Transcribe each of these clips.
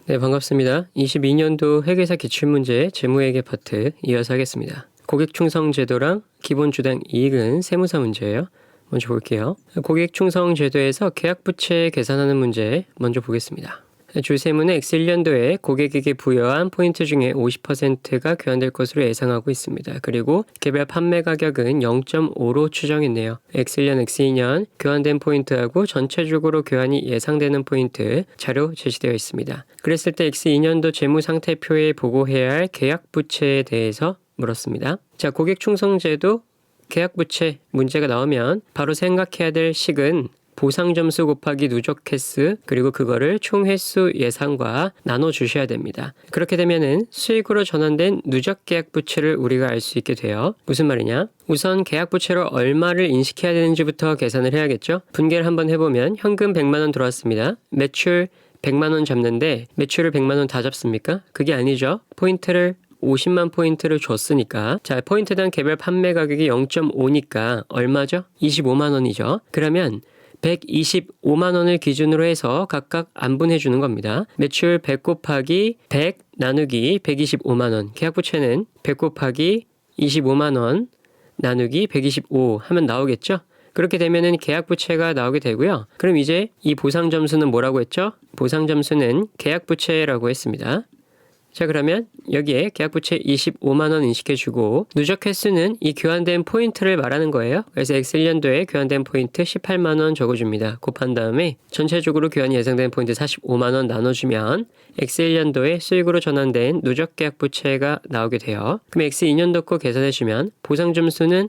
네, 반갑습니다. 22년도 회계사 기출문제 재무회계 파트 이어서 하겠습니다. 고객충성제도랑 기본주당 이익은 세무사 문제예요. 먼저 볼게요. 고객충성제도에서 계약부채 계산하는 문제 먼저 보겠습니다. 주세무는 X1년도에 고객에게 부여한 포인트 중에 50%가 교환될 것으로 예상하고 있습니다. 그리고 개별 판매 가격은 0.5로 추정했네요. X1년, X2년 교환된 포인트하고 전체적으로 교환이 예상되는 포인트 자료 제시되어 있습니다. 그랬을 때 X2년도 재무상태표에 보고해야 할 계약부채에 대해서 물었습니다. 자, 고객충성제도 계약부채 문제가 나오면 바로 생각해야 될 식은 보상점수 곱하기 누적 횟수 그리고 그거를 총 횟수 예상과 나눠주셔야 됩니다. 그렇게 되면은 수익으로 전환된 누적 계약부채를 우리가 알 수 있게 돼요. 무슨 말이냐? 우선 계약부채로 얼마를 인식해야 되는지부터 계산을 해야겠죠? 분개를 한번 해보면 현금 100만 원 들어왔습니다. 매출 100만 원 잡는데 매출을 100만 원 다 잡습니까? 그게 아니죠. 포인트를 50만 포인트를 줬으니까 자, 포인트당 개별 판매 가격이 0.5니까 얼마죠? 25만 원이죠. 그러면 125만 원을 기준으로 해서 각각 안분해 주는 겁니다. 매출 100 곱하기 100 나누기 125만 원. 계약부채는 100 곱하기 25만 원 나누기 125 하면 나오겠죠? 그렇게 되면은 계약부채가 나오게 되고요. 그럼 이제 이 보상점수는 뭐라고 했죠? 보상점수는 계약부채라고 했습니다. 자, 그러면 여기에 계약부채 25만 원 인식해주고 누적 횟수는 이 교환된 포인트를 말하는 거예요. 그래서 X1년도에 교환된 포인트 18만 원 적어줍니다. 곱한 다음에 전체적으로 교환이 예상된 포인트 45만 원 나눠주면 X1년도에 수익으로 전환된 누적 계약부채가 나오게 돼요. 그럼 X2년도 거 계산해주면 보상점수는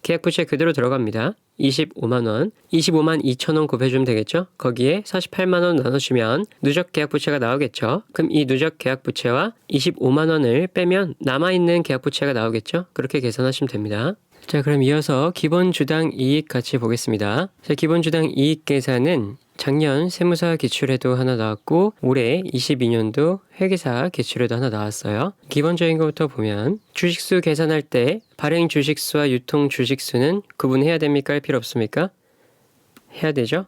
계약부채 그대로 들어갑니다. 25만 원, 25만 2천 원 곱해주면 되겠죠? 거기에 48만 원 나눠주면 누적 계약부채가 나오겠죠? 그럼 이 누적 계약부채와 25만 원을 빼면 남아있는 계약부채가 나오겠죠? 그렇게 계산하시면 됩니다. 자, 그럼 이어서 기본주당 이익 같이 보겠습니다. 자, 기본주당 이익 계산은 작년 세무사 기출에도 하나 나왔고 올해 22년도 회계사 기출에도 하나 나왔어요. 기본적인 것부터 보면 주식수 계산할 때 발행 주식수와 유통 주식수는 구분해야 됩니까? 할 필요 없습니까? 해야 되죠?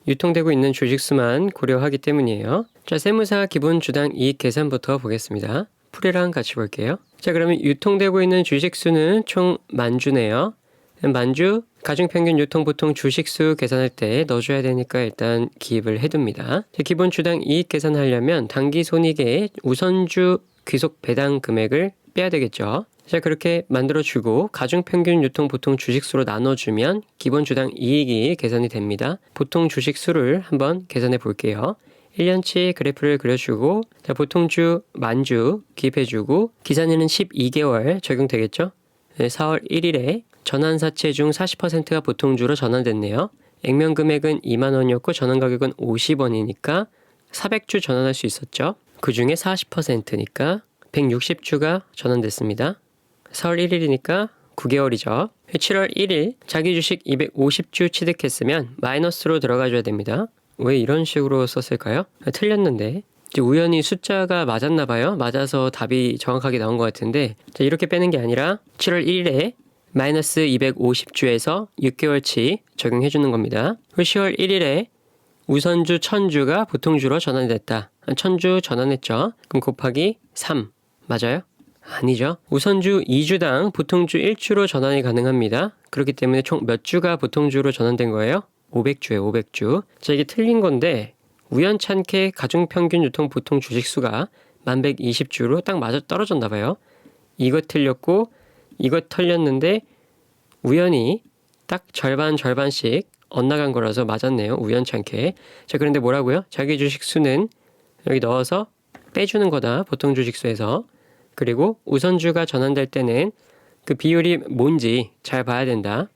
유통되고 있는 주식수만 고려하기 때문이에요. 자, 세무사 기본주당 이익 계산부터 보겠습니다. 풀이랑 같이 볼게요. 자, 그러면 유통되고 있는 주식수는 총 만주네요. 만주 가중평균 유통보통 주식수 계산할 때 넣어줘야 되니까 일단 기입을 해둡니다. 기본 주당 이익 계산하려면 당기손익의 우선주 귀속 배당 금액을 빼야 되겠죠. 자, 그렇게 만들어주고 가중평균 유통보통 주식수로 나눠주면 기본 주당 이익이 계산이 됩니다. 보통 주식수를 한번 계산해 볼게요. 1년치 그래프를 그려주고 자, 보통주 만주 기입해주고 기산일은 12개월 적용되겠죠. 4월 1일에 전환사채 중 40%가 보통주로 전환됐네요. 액면 금액은 2만 원이었고 전환 가격은 50원이니까 400주 전환할 수 있었죠. 그 중에 40%니까 160주가 전환됐습니다. 4월 1일이니까 9개월이죠. 7월 1일 자기 주식 250주 취득했으면 마이너스로 들어가줘야 됩니다. 왜 이런 식으로 썼을까요? 틀렸는데 우연히 숫자가 맞았나 봐요. 맞아서 답이 정확하게 나온 것 같은데 자, 이렇게 빼는 게 아니라 7월 1일에 마이너스 250주에서 6개월치 적용해 주는 겁니다. 10월 1일에 우선주 1000주가 보통주로 전환됐다. 1000주 전환했죠. 그럼 곱하기 3 맞아요? 아니죠. 우선주 2주당 보통주 1주로 전환이 가능합니다. 그렇기 때문에 총 몇 주가 보통주로 전환된 거예요? 500주예요. 500주. 자, 이게 틀린 건데 우연찮게 가중평균 유통 보통 주식수가 1120주로 딱 맞아 떨어졌나 봐요. 이거 틀렸고 이거 털렸는데 우연히 딱 절반씩 엇나간 거라서 맞았네요. 우연찮게. 자, 그런데 뭐라고요? 자기 주식수는 여기 넣어서 빼주는 거다. 보통 주식수에서. 그리고 우선주가 전환될 때는 그 비율이 뭔지 잘 봐야 된다.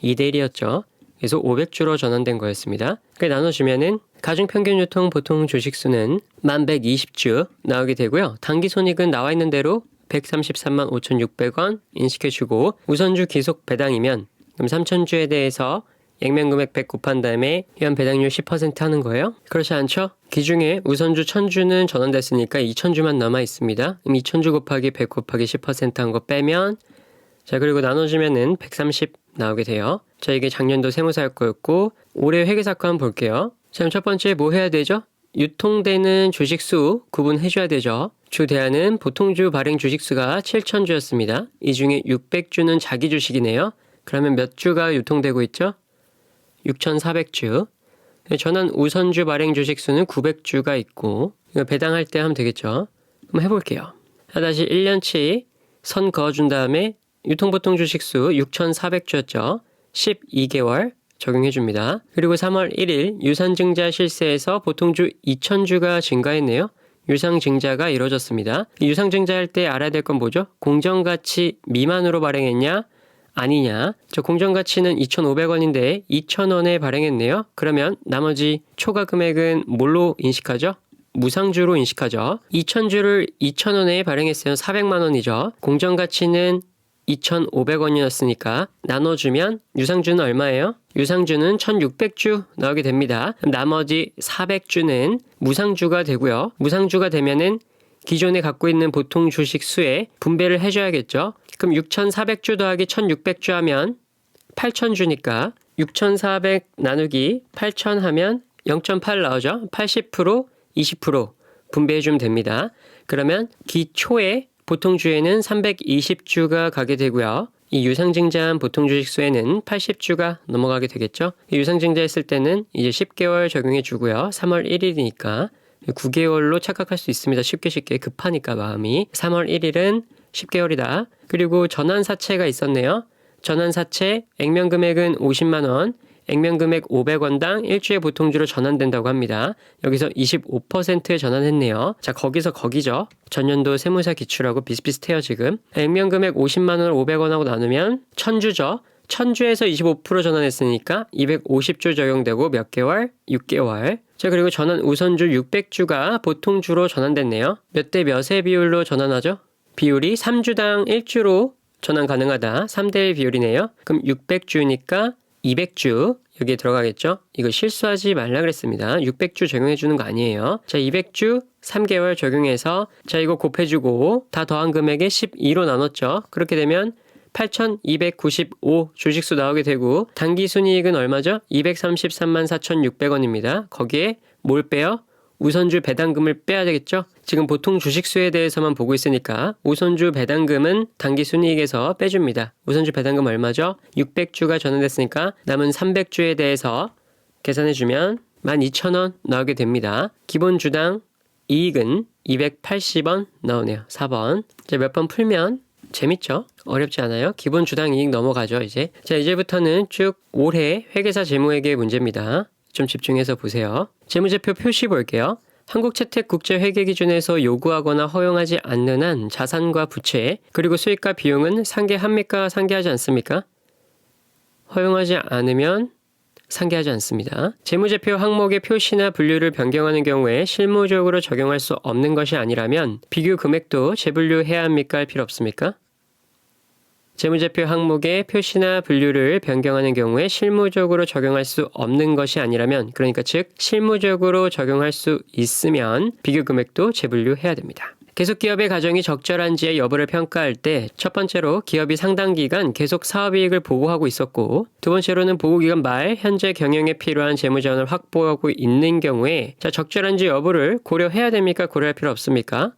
2대1이었죠. 그래서 500주로 전환된 거였습니다. 그게 나눠주면은 가중평균 유통 보통 주식수는 1120주 나오게 되고요. 당기손익은 나와 있는 대로 133만 5,600원 인식해주고 우선주 기속 배당이면 그럼 3,000주에 대해서 액면금액 100 곱한 다음에 연 배당률 10% 하는 거예요? 그렇지 않죠? 기중에 우선주 1,000주는 전환됐으니까 2,000주만 남아있습니다. 그럼 2,000주 곱하기 100 곱하기 10% 한 거 빼면 자, 그리고 나눠주면은 130 나오게 돼요. 자, 이게 작년도 세무사할 거였고 올해 회계사건 한번 볼게요. 자, 그럼 첫 번째 뭐 해야 되죠? 유통되는 주식수 구분해줘야 되죠. 주 대안은 보통주 발행 주식수가 7,000주였습니다. 이 중에 600주는 자기 주식이네요. 그러면 몇 주가 유통되고 있죠? 6,400주. 전환 우선주 발행 주식수는 900주가 있고 이거 배당할 때 하면 되겠죠. 한번 해볼게요. 다시 1년치 선 그어준 다음에 유통보통 주식수 6,400주였죠. 12개월 적용해줍니다. 그리고 3월 1일 유상증자 실세에서 보통주 2,000주가 증가했네요. 유상증자가 이루어졌습니다. 유상증자할 때 알아야 될 건 뭐죠? 공정가치 미만으로 발행했냐? 아니냐. 저 공정가치는 2,500원인데 2,000원에 발행했네요. 그러면 나머지 초과 금액은 뭘로 인식하죠? 무상주로 인식하죠. 2,000주를 2,000원에 발행했어요. 400만 원이죠. 공정가치는 2,500원이었으니까 나눠주면 유상주는 얼마예요? 유상주는 1,600주 나오게 됩니다. 나머지 400주는 무상주가 되고요. 무상주가 되면은 기존에 갖고 있는 보통 주식 수에 분배를 해줘야겠죠. 그럼 6,400주 더하기 1,600주 하면 8,000주니까 6,400 나누기 8,000 하면 0.8 나오죠. 80% 20% 분배해주면 됩니다. 그러면 기초에 보통주에는 320주가 가게 되고요. 이 유상증자한 보통주식수에는 80주가 넘어가게 되겠죠. 유상증자했을 때는 이제 10개월 적용해 주고요. 3월 1일이니까 9개월로 착각할 수 있습니다. 쉽게 급하니까 마음이. 3월 1일은 10개월이다. 그리고 전환사채가 있었네요. 전환사채 액면금액은 50만원, 액면금액 500원당 일주의 보통주로 전환된다고 합니다. 여기서 25% 전환했네요. 자, 거기서 거기죠. 전년도 세무사 기출하고 비슷비슷해요, 지금. 액면금액 50만원을 500원하고 나누면 1,000주죠. 1,000주에서 25% 전환했으니까 250주 적용되고 몇 개월? 6개월. 자, 그리고 전환 우선주 600주가 보통주로 전환됐네요. 몇 대 몇의 비율로 전환하죠? 비율이 3주당 1주로 전환 가능하다. 3대1 비율이네요. 그럼 600주니까 200주 여기에 들어가겠죠? 이거 실수하지 말라 그랬습니다. 600주 적용해 주는 거 아니에요. 자, 200주 3개월 적용해서 자, 이거 곱해주고 다 더한 금액에 12로 나눴죠. 그렇게 되면 8,295 주식수 나오게 되고 단기 순이익은 얼마죠? 233만 4,600원입니다. 거기에 뭘 빼요? 우선주 배당금을 빼야 되겠죠? 지금 보통 주식수에 대해서만 보고 있으니까 우선주 배당금은 단기 순이익에서 빼줍니다. 우선주 배당금 얼마죠? 600주가 전환됐으니까 남은 300주에 대해서 계산해주면 12,000원 나오게 됩니다. 기본 주당 이익은 280원 나오네요. 4번. 이제 몇 번 풀면 재밌죠? 어렵지 않아요? 기본 주당 이익 넘어가죠, 이제. 자, 이제부터는 쭉 올해 회계사 재무회계 문제입니다. 좀 집중해서 보세요. 재무제표 표시 볼게요. 한국채택국제회계기준에서 요구하거나 허용하지 않는 한 자산과 부채 그리고 수익과 비용은 상계합니까? 상계하지 않습니까? 허용하지 않으면 상계하지 않습니다. 재무제표 항목의 표시나 분류를 변경하는 경우에 실무적으로 적용할 수 없는 것이 아니라면 비교 금액도 재분류해야 합니까? 할 필요 없습니까? 재무제표 항목의 표시나 분류를 변경하는 경우에 실무적으로 적용할 수 없는 것이 아니라면 그러니까 즉 실무적으로 적용할 수 있으면 비교 금액도 재분류해야 됩니다. 계속 기업의 가정이 적절한지의 여부를 평가할 때 첫 번째로 기업이 상당 기간 계속 사업이익을 보고하고 있었고 두 번째로는 보고기간 말 현재 경영에 필요한 재무자원을 확보하고 있는 경우에 자, 적절한지 여부를 고려해야 됩니까? 고려할 필요 없습니까?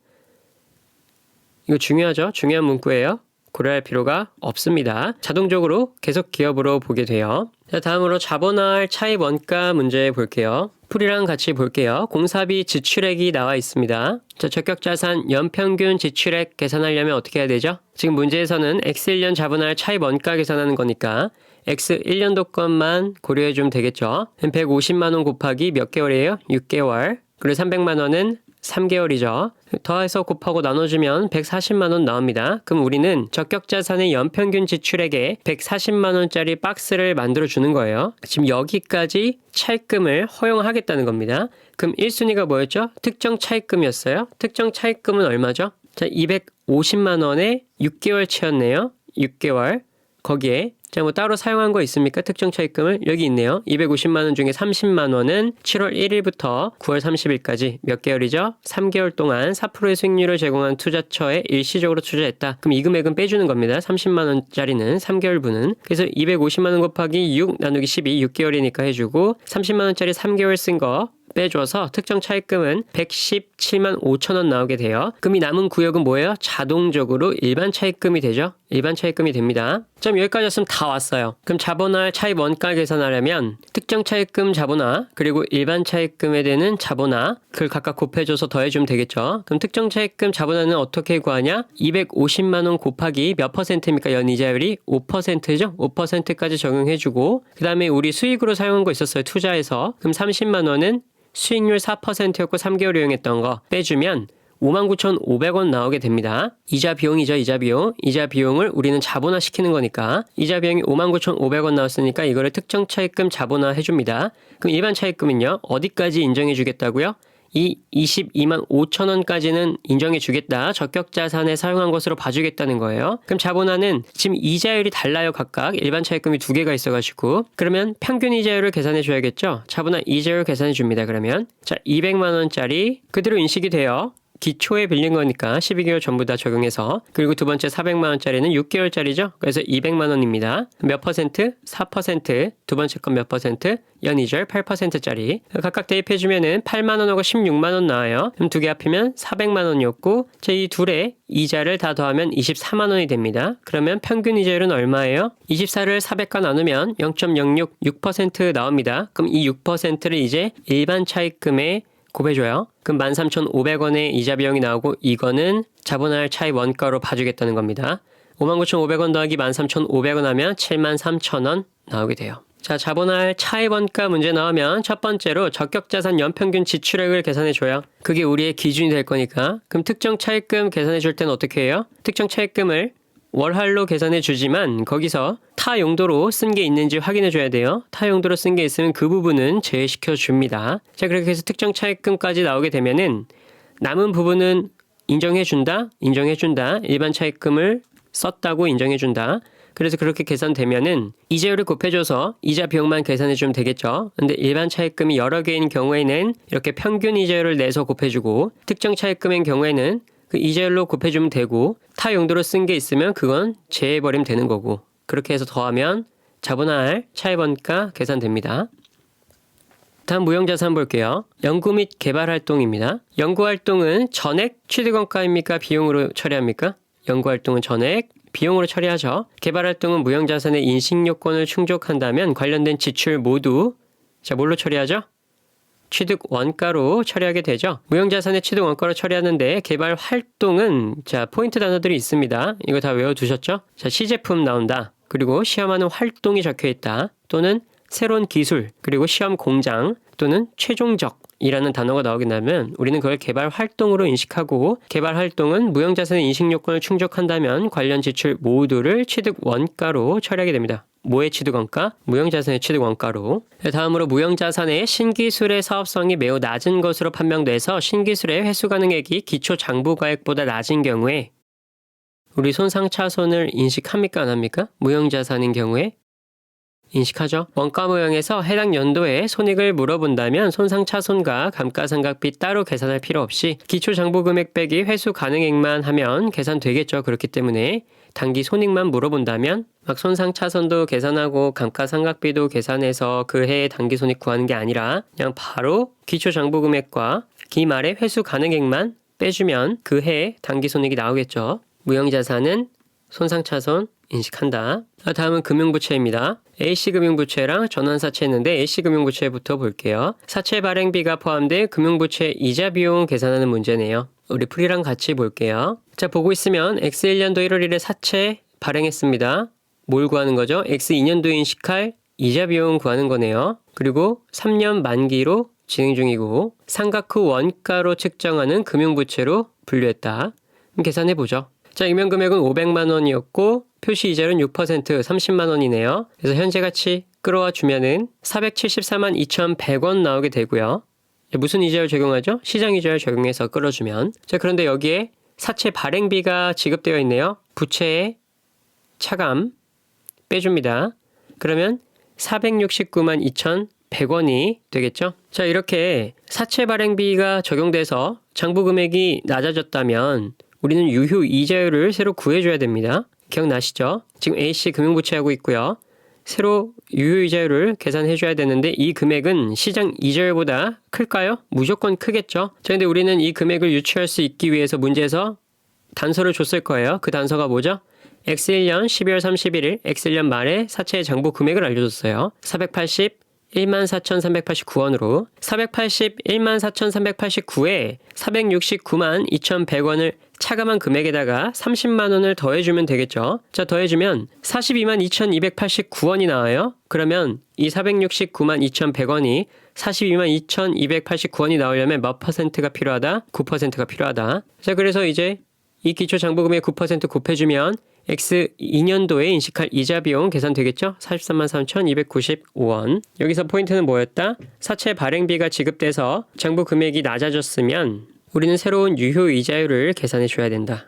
이거 중요하죠? 중요한 문구예요. 고려할 필요가 없습니다. 자동적으로 계속 기업으로 보게 돼요. 자, 다음으로 자본화할 차입 원가 문제 볼게요. 풀이랑 같이 볼게요. 공사비 지출액이 나와 있습니다. 자, 적격자산 연평균 지출액 계산하려면 어떻게 해야 되죠? 지금 문제에서는 X1년 자본화할 차입 원가 계산하는 거니까 X1년도 것만 고려해 주면 되겠죠. 150만 원 곱하기 몇 개월이에요? 6개월. 그리고 300만 원은 3개월이죠. 더해서 곱하고 나눠주면 140만 원 나옵니다. 그럼 우리는 적격자산의 연평균 지출액에 140만 원짜리 박스를 만들어 주는 거예요. 지금 여기까지 차입금을 허용하겠다는 겁니다. 그럼 1순위가 뭐였죠? 특정 차입금이었어요. 특정 차입금은 얼마죠? 자, 250만 원에 6개월치였네요. 6개월. 거기에 자, 뭐 따로 사용한 거 있습니까? 특정 차입금을 여기 있네요. 250만 원 중에 30만 원은 7월 1일부터 9월 30일까지 몇 개월이죠? 3개월 동안 4%의 수익률을 제공한 투자처에 일시적으로 투자했다. 그럼 이 금액은 빼주는 겁니다. 30만 원짜리는 3개월분은. 그래서 250만 원 곱하기 6 나누기 12 6개월이니까 해주고 30만 원짜리 3개월 쓴 거 빼줘서 특정 차입금은 117만 5천 원 나오게 돼요. 그럼 이 남은 구역은 뭐예요? 자동적으로 일반 차입금이 되죠. 일반 차입금이 됩니다. 좀 여기까지였으면 다 왔어요. 그럼 자본화 차입 원가 계산하려면 특정 차입금 자본화 그리고 일반 차입금에 대한 자본화 그걸 각각 곱해줘서 더해주면 되겠죠. 그럼 특정 차입금 자본화는 어떻게 구하냐? 250만 원 곱하기 몇 퍼센트입니까? 연이자율이 5%죠. 5%까지 적용해주고 그 다음에 우리 수익으로 사용한 거 있었어요. 투자해서. 그럼 30만 원은 수익률 4%였고 3개월 이용했던 거 빼주면 59,500원 나오게 됩니다. 이자 비용이죠. 이자 비용. 이자 비용을 우리는 자본화 시키는 거니까 이자 비용이 59,500원 나왔으니까 이거를 특정 차입금 자본화 해줍니다. 그럼 일반 차입금은요. 어디까지 인정해 주겠다고요? 이 22만 5천 원까지는 인정해 주겠다. 적격 자산에 사용한 것으로 봐주겠다는 거예요. 그럼 자본화는 지금 이자율이 달라요. 각각 일반 차입금이 두 개가 있어가지고 그러면 평균 이자율을 계산해 줘야겠죠. 자본화 이자율 계산해 줍니다. 그러면 자 200만 원짜리 그대로 인식이 돼요. 기초에 빌린 거니까 12개월 전부 다 적용해서 그리고 두 번째 400만 원짜리는 6개월짜리죠. 그래서 200만 원입니다. 몇 퍼센트? 4%. 두 번째 건 몇 퍼센트? 연이절 8%짜리. 각각 대입해주면은 8만 원하고 16만 원 나와요. 그럼 두 개 합이면 400만 원이었고 이 둘의 이자를 다 더하면 24만 원이 됩니다. 그러면 평균 이자율은 얼마예요? 24를 400과 나누면 0.066% 나옵니다. 그럼 이 6%를 이제 일반 차입금에 곱해줘요. 그럼 13,500원의 이자 비용이 나오고 이거는 자본할 차입 원가로 봐주겠다는 겁니다. 59,500원 더하기 13,500원 하면 73,000원 나오게 돼요. 자, 자본할 차입 원가 문제 나오면 첫 번째로 적격자산 연평균 지출액을 계산해줘요. 그게 우리의 기준이 될 거니까. 그럼 특정 차입금 계산해줄 때는 어떻게 해요? 특정 차입금을 월할로 계산해 주지만 거기서 타 용도로 쓴 게 있는지 확인해 줘야 돼요. 타 용도로 쓴 게 있으면 그 부분은 제외시켜 줍니다. 자, 그렇게 해서 특정 차입금까지 나오게 되면은 남은 부분은 인정해 준다. 일반 차입금을 썼다고 인정해 준다. 그래서 그렇게 계산되면은 이자율을 곱해줘서 이자 비용만 계산해 주면 되겠죠. 근데 일반 차입금이 여러 개인 경우에는 이렇게 평균 이자율을 내서 곱해주고 특정 차입금인 경우에는 그 이자율로 곱해주면 되고 타 용도로 쓴 게 있으면 그건 제외해버리면 되는 거고 그렇게 해서 더하면 자본할 차입원가 계산됩니다. 다음 무형자산 볼게요. 연구 및 개발활동입니다. 연구활동은 전액 취득원가입니까? 비용으로 처리합니까? 연구활동은 전액 비용으로 처리하죠. 개발활동은 무형자산의 인식요건을 충족한다면 관련된 지출 모두 뭘로 처리하죠? 취득 원가로 처리하게 되죠. 무형자산의 취득 원가로 처리하는데 개발 활동은 포인트 단어들이 있습니다. 이거 다 외워두셨죠? 시제품 나온다. 그리고 시험하는 활동이 적혀 있다. 또는 새로운 기술, 그리고 시험 공장, 또는 최종적이라는 단어가 나오게 되면 우리는 그걸 개발 활동으로 인식하고 개발 활동은 무형자산의 인식 요건을 충족한다면 관련 지출 모두를 취득 원가로 처리하게 됩니다. 뭐의 취득원가? 무형자산의 취득원가로. 다음으로 무형자산의 신기술의 사업성이 매우 낮은 것으로 판명돼서 신기술의 회수 가능액이 기초 장부가액보다 낮은 경우에 우리 손상차손을 인식합니까? 안 합니까? 무형자산인 경우에 인식하죠. 원가무형에서 해당 연도에 손익을 물어본다면 손상차손과 감가상각비 따로 계산할 필요 없이 기초장부금액 빼기 회수 가능액만 하면 계산되겠죠. 그렇기 때문에 단기 손익만 물어본다면 막 손상차손도 계산하고 감가상각비도 계산해서 그 해의 단기 손익 구하는 게 아니라 그냥 바로 기초장부금액과 기말의 회수 가능액만 빼주면 그 해의 단기 손익이 나오겠죠. 무형자산은 손상차손 인식한다. 다음은 금융부채입니다. A씨금융부채랑 전환사채 있는데 A씨금융부채부터 볼게요. 사채 발행비가 포함된 금융부채 이자 비용 계산하는 문제네요. 우리 풀이랑 같이 볼게요. 자, 보고 있으면 X1년도 1월 1일 사채 발행했습니다. 뭘 구하는 거죠? X2년도에 인식할 이자 비용 구하는 거네요. 그리고 3년 만기로 진행 중이고 상각 후 원가로 측정하는 금융부채로 분류했다. 그럼 계산해보죠. 자, 임명금액은 500만 원이었고 표시 이자율은 6% 30만 원이네요. 그래서 현재 가치 끌어와 주면은 474만 2,100원 나오게 되고요. 무슨 이자율 적용하죠? 시장 이자율 적용해서 끌어주면. 자, 그런데 여기에 사채 발행비가 지급되어 있네요. 부채의 차감 빼줍니다. 그러면 469만 2,100원이 되겠죠? 자, 이렇게 사채 발행비가 적용돼서 장부 금액이 낮아졌다면 우리는 유효 이자율을 새로 구해줘야 됩니다. 기억나시죠? 지금 A씨 금융부채하고 있고요. 새로 유효이자율을 계산해줘야 되는데 이 금액은 시장 이자율보다 클까요? 무조건 크겠죠. 자, 근데 우리는 이 금액을 유추할 수 있기 위해서 문제에서 단서를 줬을 거예요. 그 단서가 뭐죠? X1년 12월 31일, X1년 말에 사채의 장부 금액을 알려줬어요. 481만 4,389원으로 481만 4,389에 469만 2,100원을 차감한 금액에다가 30만 원을 더해주면 되겠죠. 자, 더해주면 42만 2,289원이 나와요. 그러면 이 469만 2,100원이 42만 2,289원이 나오려면 몇 퍼센트가 필요하다? 9%가 필요하다. 자, 그래서 이제 이 기초장부금액 9% 곱해주면 X2년도에 인식할 이자 비용 계산되겠죠? 43만 3,295원. 여기서 포인트는 뭐였다? 사채 발행비가 지급돼서 장부 금액이 낮아졌으면 우리는 새로운 유효 이자율을 계산해 줘야 된다.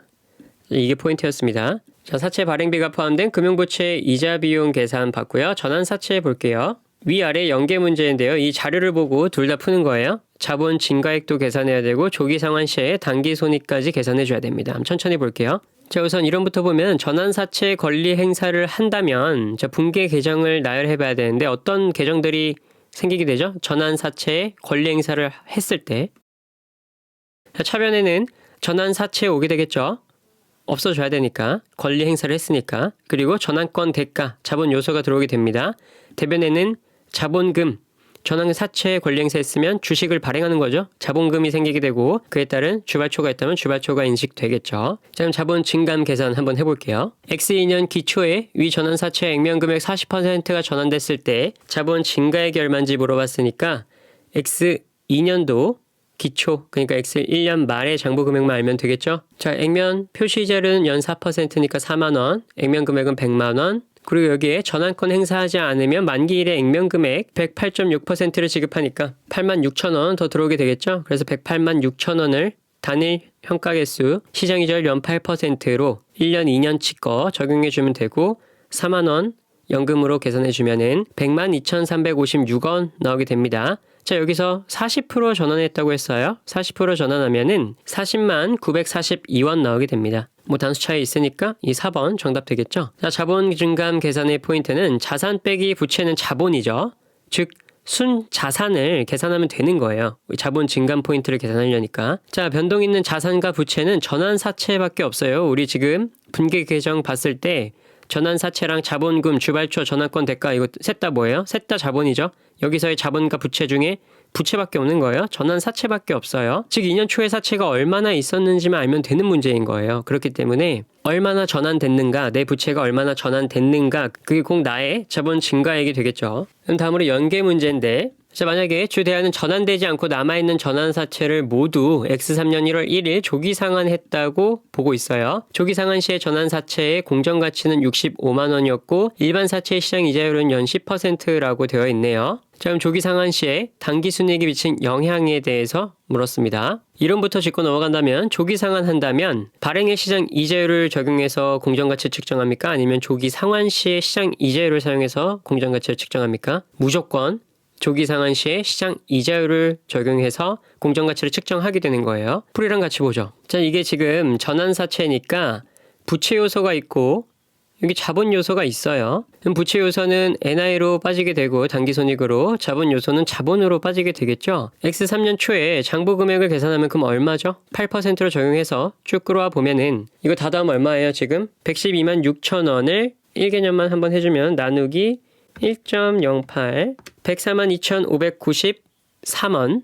이게 포인트였습니다. 자, 사채 발행비가 포함된 금융부채 이자 비용 계산 받고요. 전환사채 볼게요. 위아래 연계 문제인데요. 이 자료를 보고 둘 다 푸는 거예요. 자본 증가액도 계산해야 되고 조기 상환 시에 단기 손익까지 계산해 줘야 됩니다. 천천히 볼게요. 자, 우선 이론부터 보면 전환사채 권리 행사를 한다면 분계 계정을 나열해 봐야 되는데 어떤 계정들이 생기게 되죠? 전환사채 권리 행사를 했을 때. 자, 차변에는 전환사채 오게 되겠죠? 없어져야 되니까 권리 행사를 했으니까. 그리고 전환권 대가 자본 요소가 들어오게 됩니다. 대변에는 자본금 전환사채 권리 행사했으면 주식을 발행하는 거죠. 자본금이 생기게 되고 그에 따른 주발초가 있다면 주발초가 인식되겠죠. 자, 그럼 자본 증감 계산 한번 해볼게요. X2년 기초에 위 전환사채 액면금액 40%가 전환됐을 때 자본 증가액이 얼마인지 물어봤으니까 X2년도 기초, 그러니까 X1년 말의 장부 금액만 알면 되겠죠. 자, 액면 표시이자율은 연 4%니까 4만원, 액면 금액은 100만원, 그리고 여기에 전환권 행사하지 않으면 만기일의 액면 금액 108.6%를 지급하니까 86,000원 더 들어오게 되겠죠. 그래서 108만 6천원을 단일 평가개수 시장이자율 연 8%로 1년 2년치 거 적용해주면 되고 4만원 연금으로 계산해주면은 102,356원 나오게 됩니다. 자, 여기서 40% 전환했다고 했어요. 40% 전환하면은 40만 942원 나오게 됩니다. 뭐 단수 차이 있으니까 이 4번 정답 되겠죠. 자, 자본 증감 계산의 포인트는 자산 빼기 부채는 자본이죠. 즉 순자산을 계산하면 되는 거예요. 자본 증감 포인트를 계산하려니까. 자, 변동 있는 자산과 부채는 전환사채밖에 없어요. 우리 지금 분계 계정 봤을 때 전환사채랑 자본금, 주발초, 전환권 대가 이거 셋 다 뭐예요? 셋 다 자본이죠. 여기서의 자본과 부채 중에 부채밖에 없는 거예요. 전환사채밖에 없어요. 즉 2년 초에 사채가 얼마나 있었는지만 알면 되는 문제인 거예요. 그렇기 때문에 얼마나 전환됐는가, 내 부채가 얼마나 전환됐는가, 그게 꼭 나의 자본 증가액이 되겠죠. 그럼 다음으로 연계 문제인데, 자, 만약에 주 대안은 전환되지 않고 남아있는 전환사채를 모두 X3년 1월 1일 조기 상환했다고 보고 있어요. 조기 상환 시의 전환사채의 공정가치는 65만 원이었고 일반 사채의 시장 이자율은 연 10%라고 되어 있네요. 자, 그럼 조기 상환 시에 단기 순이익이 미친 영향에 대해서 물었습니다. 이론부터 짚고 넘어간다면 조기 상환한다면 발행의 시장 이자율을 적용해서 공정가치를 측정합니까? 아니면 조기 상환 시의 시장 이자율을 사용해서 공정가치를 측정합니까? 무조건 조기 상환 시에 시장 이자율을 적용해서 공정가치를 측정하게 되는 거예요. 풀이랑 같이 보죠. 자, 이게 지금 전환사채니까 부채 요소가 있고 여기 자본 요소가 있어요. 그럼 부채 요소는 NI로 빠지게 되고 단기손익으로, 자본 요소는 자본으로 빠지게 되겠죠. X3년 초에 장부 금액을 계산하면 그럼 얼마죠? 8%로 적용해서 쭉 끌어와 보면은 이거 다 더하면 얼마예요 지금? 112만 6천 원을 1개년만 한번 해주면 나누기 1.08 104만 2,593원,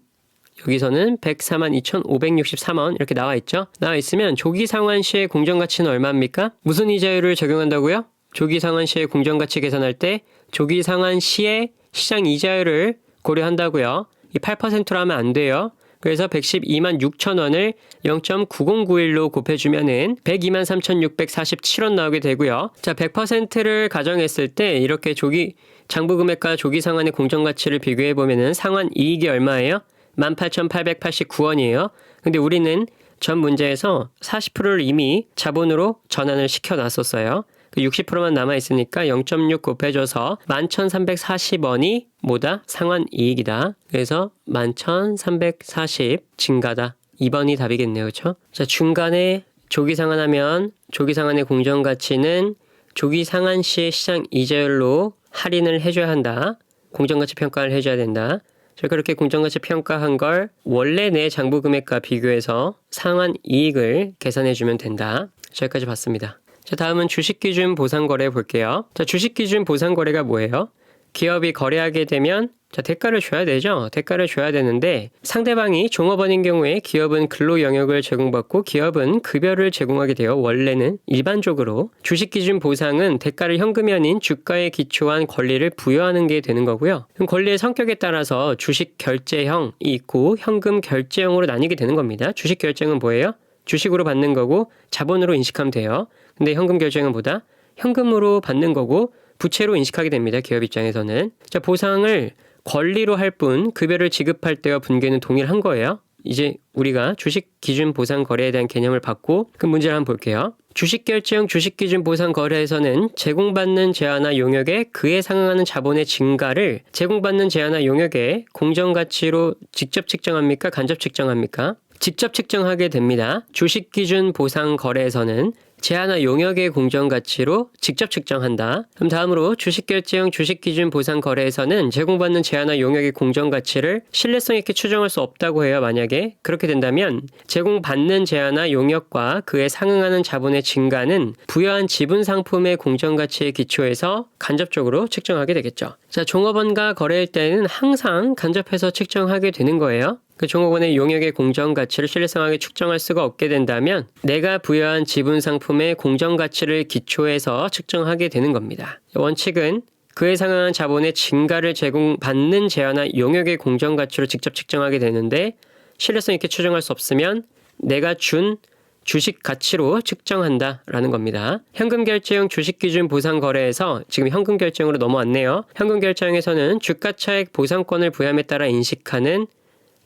여기서는 104만 2,563원 이렇게 나와 있죠. 나와 있으면 조기 상환 시의 공정가치는 얼마입니까? 무슨 이자율을 적용한다고요? 조기 상환 시의 공정가치 계산할 때 조기 상환 시의 시장 이자율을 고려한다고요. 이 8%로 하면 안 돼요. 그래서 112만 6천 원을 0.9091로 곱해주면은 102만 3,647원 나오게 되고요. 자, 100%를 가정했을 때 이렇게 조기 장부 금액과 조기 상환의 공정가치를 비교해 보면은 상환 이익이 얼마예요? 18,889원이에요. 근데 우리는 전 문제에서 40%를 이미 자본으로 전환을 시켜놨었어요. 60%만 남아있으니까 0.6 곱해줘서 11,340원이 뭐다? 상환이익이다. 그래서 11,340 증가다. 2번이 답이겠네요. 그렇죠? 자, 중간에 조기 상환하면 조기 상환의 공정가치는 조기 상환 시의 시장 이자율로 할인을 해줘야 한다. 공정가치 평가를 해줘야 된다. 자, 그렇게 공정가치 평가한 걸 원래 내 장부 금액과 비교해서 상환 이익을 계산해주면 된다. 자, 여기까지 봤습니다. 자, 다음은 주식기준 보상거래 볼게요. 자, 주식기준 보상거래가 뭐예요? 기업이 거래하게 되면 자, 대가를 줘야 되죠. 대가를 줘야 되는데 상대방이 종업원인 경우에 기업은 근로 영역을 제공받고 기업은 급여를 제공하게 돼요. 원래는 일반적으로 주식기준 보상은 대가를 현금이 아닌 주가에 기초한 권리를 부여하는 게 되는 거고요. 권리의 성격에 따라서 주식 결제형이 있고 현금 결제형으로 나뉘게 되는 겁니다. 주식 결제형은 뭐예요? 주식으로 받는 거고 자본으로 인식하면 돼요. 근데 현금 결제형은 뭐다? 현금으로 받는 거고 부채로 인식하게 됩니다. 기업 입장에서는. 자, 보상을 권리로 할 뿐 급여를 지급할 때와 분계는 동일한 거예요. 이제 우리가 주식 기준 보상 거래에 대한 개념을 받고 그 문제를 한번 볼게요. 주식 결제형 주식 기준 보상 거래에서는 제공받는 제한화 용역에 그에 상응하는 자본의 증가를 제공받는 제한화 용역의 공정가치로 직접 측정합니까? 간접 측정합니까? 직접 측정하게 됩니다. 주식 기준 보상 거래에서는 제한화 용역의 공정가치로 직접 측정한다. 그럼 다음으로 주식결제형 주식기준 보상 거래에서는 제공받는 제한화 용역의 공정가치를 신뢰성 있게 추정할 수 없다고 해요. 만약에 그렇게 된다면 제공받는 제한화 용역과 그에 상응하는 자본의 증가는 부여한 지분 상품의 공정가치에 기초해서 간접적으로 측정하게 되겠죠. 자, 종업원과 거래일 때는 항상 간접해서 측정하게 되는 거예요. 그 종업원의 용역의 공정가치를 신뢰성하게 측정할 수가 없게 된다면 내가 부여한 지분 상품의 공정가치를 기초해서 측정하게 되는 겁니다. 원칙은 그에 상응한 자본의 증가를 제공받는 제한화 용역의 공정가치로 직접 측정하게 되는데 신뢰성 있게 추정할 수 없으면 내가 준 주식 가치로 측정한다라는 겁니다. 현금 결제형 주식 기준 보상 거래에서 지금 현금 결제형으로 넘어왔네요. 현금 결제형에서는 주가 차익 보상권을 부여함에 따라 인식하는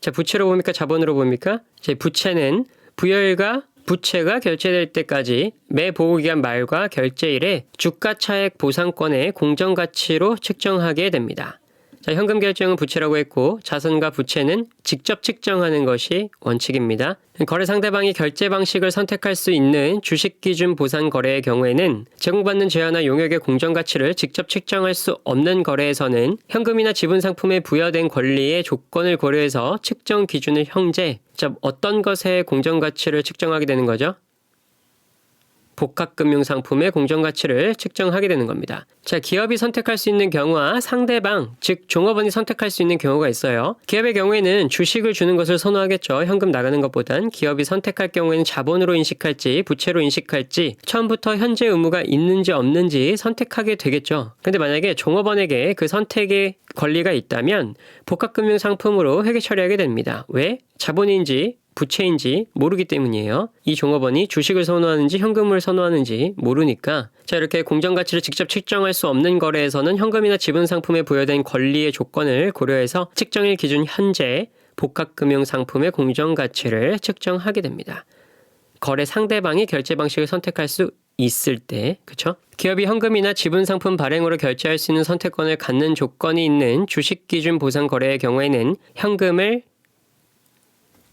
자, 부채로 봅니까? 자본으로 봅니까? 자, 부채는 부여일과 부채가 결제될 때까지 매 보호기간 말과 결제일에 주가 차액 보상권의 공정가치로 측정하게 됩니다. 자, 현금 결제형은 부채라고 했고 자산과 부채는 직접 측정하는 것이 원칙입니다. 거래 상대방이 결제 방식을 선택할 수 있는 주식 기준 보상 거래의 경우에는 제공받는 제한화 용역의 공정가치를 직접 측정할 수 없는 거래에서는 현금이나 지분 상품에 부여된 권리의 조건을 고려해서 측정 기준을 형제, 자, 어떤 것의 공정가치를 측정하게 되는 거죠? 복합금융 상품의 공정가치를 측정하게 되는 겁니다. 자, 기업이 선택할 수 있는 경우와 상대방, 즉 종업원이 선택할 수 있는 경우가 있어요. 기업의 경우에는 주식을 주는 것을 선호하겠죠. 현금 나가는 것보단. 기업이 선택할 경우에는 자본으로 인식할지 부채로 인식할지 처음부터 현재 의무가 있는지 없는지 선택하게 되겠죠. 근데 만약에 종업원에게 그 선택의 권리가 있다면 복합금융 상품으로 회계 처리하게 됩니다. 왜? 자본인지 부채인지 모르기 때문이에요. 이 종업원이 주식을 선호하는지 현금을 선호하는지 모르니까 자, 이렇게 공정가치를 직접 측정할 수 없는 거래에서는 현금이나 지분 상품에 부여된 권리의 조건을 고려해서 측정일 기준 현재 복합금융 상품의 공정가치를 측정하게 됩니다. 거래 상대방이 결제 방식을 선택할 수 있을 때, 그쵸? 기업이 현금이나 지분 상품 발행으로 결제할 수 있는 선택권을 갖는 조건이 있는 주식 기준 보상 거래의 경우에는 현금을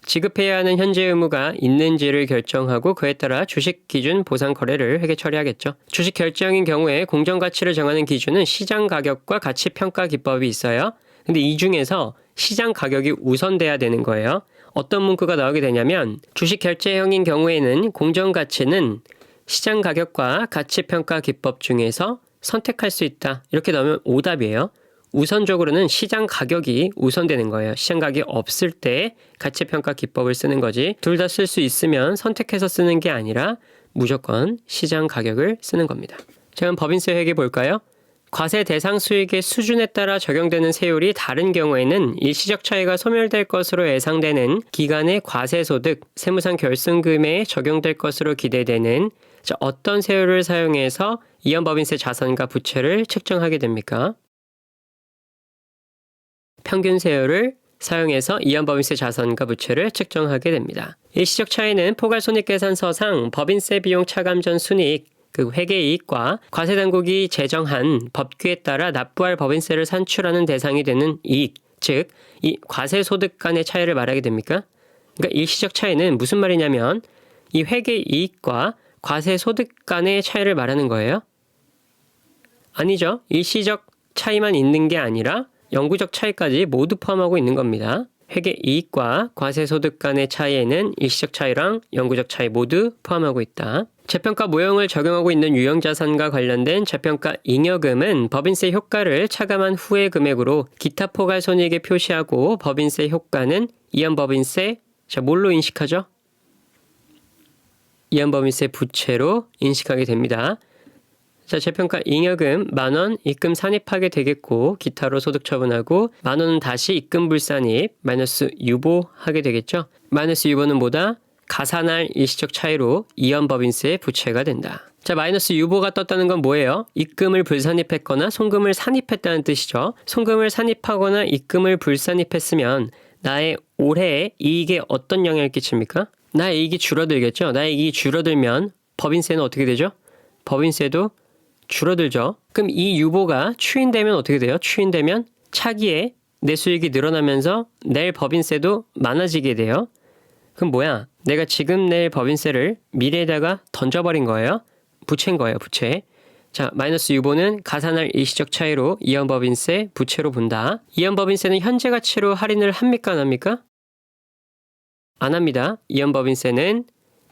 지급해야 하는 현재 의무가 있는지를 결정하고 그에 따라 주식 기준 보상 거래를 회계 처리하겠죠. 주식 결제형인 경우에 공정가치를 정하는 기준은 시장 가격과 가치 평가 기법이 있어요. 근데 이 중에서 시장 가격이 우선돼야 되는 거예요. 어떤 문구가 나오게 되냐면 주식 결제형인 경우에는 공정가치는 시장 가격과 가치 평가 기법 중에서 선택할 수 있다. 이렇게 나오면 오답이에요. 우선적으로는 시장 가격이 우선되는 거예요. 시장 가격이 없을 때 가치평가 기법을 쓰는 거지. 둘 다 쓸 수 있으면 선택해서 쓰는 게 아니라 무조건 시장 가격을 쓰는 겁니다. 자, 그럼 법인세 회계 볼까요? 과세 대상 수익의 수준에 따라 적용되는 세율이 다른 경우에는 일시적 차이가 소멸될 것으로 예상되는 기간의 과세소득, 세무상 결승금에 적용될 것으로 기대되는 자, 어떤 세율을 사용해서 이연법인세 자산과 부채를 측정하게 됩니까? 평균 세율을 사용해서 이연법인세 자산과 부채를 측정하게 됩니다. 일시적 차이는 포괄손익계산서상 법인세 비용 차감 전 순이익, 그 회계이익과 과세당국이 제정한 법규에 따라 납부할 법인세를 산출하는 대상이 되는 이익, 즉 이 과세소득 간의 차이를 말하게 됩니까? 그러니까 일시적 차이는 무슨 말이냐면 이 회계이익과 과세소득 간의 차이를 말하는 거예요. 아니죠. 일시적 차이만 있는 게 아니라 영구적 차이까지 모두 포함하고 있는 겁니다. 회계 이익과 과세소득 간의 차이에는 일시적 차이랑 영구적 차이 모두 포함하고 있다. 재평가 모형을 적용하고 있는 유형자산과 관련된 재평가 잉여금은 법인세 효과를 차감한 후의 금액으로 기타 포괄손익에 표시하고 법인세 효과는 이연법인세, 자 뭘로 인식하죠? 이연법인세 부채로 인식하게 됩니다. 자, 재평가 잉여금 만원 입금 산입하게 되겠고 기타로 소득 처분하고 만원은 다시 입금 불산입 마이너스 유보하게 되겠죠. 마이너스 유보는 뭐다? 가산할 일시적 차이로 이연법인세 부채가 된다. 자, 마이너스 유보가 떴다는 건 뭐예요? 입금을 불산입했거나 송금을 산입했다는 뜻이죠. 송금을 산입하거나 입금을 불산입했으면 나의 올해의 이익에 어떤 영향을 끼칩니까? 나의 이익이 줄어들겠죠. 나의 이익이 줄어들면 법인세는 어떻게 되죠? 법인세도 줄어들죠. 그럼 이 유보가 추인되면 어떻게 돼요? 추인되면 차기에 내 수익이 늘어나면서 낼 법인세도 많아지게 돼요. 그럼 뭐야? 내가 지금 낼 법인세를 미래에다가 던져버린 거예요. 부채인 거예요. 부채. 자, 마이너스 유보는 가산할 일시적 차이로 이연법인세 부채로 본다. 이연법인세는 현재 가치로 할인을 합니까? 안 합니까? 안 합니다. 이연법인세는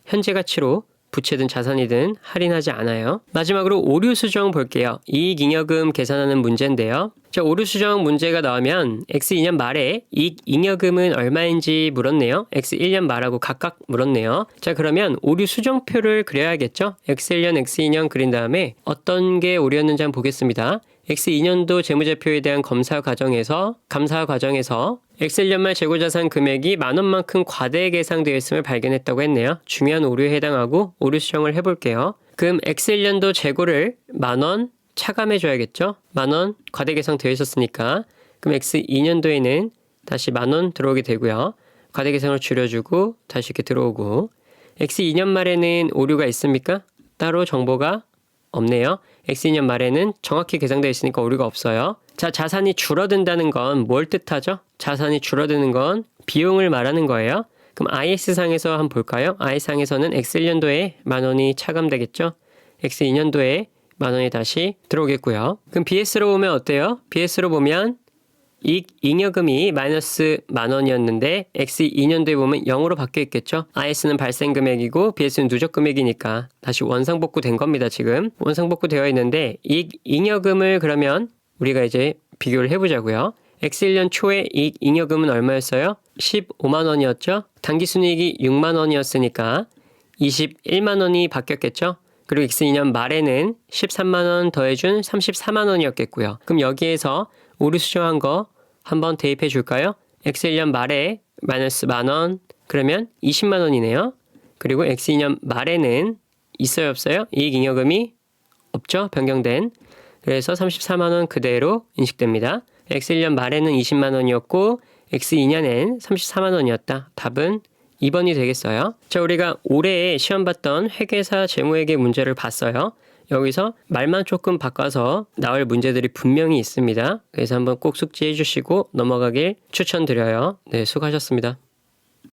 현재 가치로 부채든 자산이든 할인하지 않아요. 마지막으로 오류 수정 볼게요. 이익잉여금 계산하는 문제인데요. 자, 오류 수정 문제가 나오면 X2년 말에 이익잉여금은 얼마인지 물었네요. X1년 말하고 각각 물었네요. 자, 그러면 오류 수정표를 그려야겠죠? X1년, X2년 그린 다음에 어떤 게 오류였는지 한번 보겠습니다. X2년도 재무제표에 대한 감사 과정에서 X1년 말 재고자산 금액이 만원만큼 과대 계상되어 있음을 발견했다고 했네요. 중요한 오류에 해당하고 오류 수정을 해볼게요. 그럼 X1년도 재고를 만원 차감해줘야겠죠? 만원 과대 계상되어 있었으니까. 그럼 X2년도에는 다시 만원 들어오게 되고요. 과대 계상을 줄여주고 다시 이렇게 들어오고. X2년 말에는 오류가 있습니까? 따로 정보가 없네요. X2년 말에는 정확히 계상되어 있으니까 오류가 없어요. 자, 자산이 줄어든다는 건 뭘 뜻하죠? 자산이 줄어드는 건 비용을 말하는 거예요. 그럼 IS상에서 한번 볼까요? IS상에서는 X1년도에 만원이 차감되겠죠? X2년도에 만원이 다시 들어오겠고요. 그럼 BS로 보면 어때요? BS로 보면 잉여금이 마이너스 만원이었는데 X2년도에 보면 0으로 바뀌어 있겠죠. IS는 발생 금액이고 BS는 누적 금액이니까 다시 원상복구 된 겁니다. 지금 원상복구 되어 있는데 잉여금을 그러면 우리가 이제 비교를 해보자고요. X1년 초에 잉여금은 얼마였어요? 15만 원이었죠. 당기순이익이 6만 원이었으니까 21만 원이 바뀌었겠죠. 그리고 X2년 말에는 13만 원 더해준 34만 원이었겠고요. 그럼 여기에서 오류 수정한 거 한번 대입해 줄까요? X1년 말에 마이너스 만원 그러면 20만 원이네요. 그리고 X2년 말에는 있어요 없어요? 이익잉여금이 없죠? 변경된. 그래서 34만 원 그대로 인식됩니다. X1년 말에는 20만 원이었고 X2년엔 34만 원이었다. 답은 2번이 되겠어요. 자, 우리가 올해 시험 봤던 회계사 재무회계 문제를 봤어요. 여기서 말만 조금 바꿔서 나올 문제들이 분명히 있습니다. 그래서 한번 꼭 숙지해 주시고 넘어가길 추천드려요. 네, 수고하셨습니다.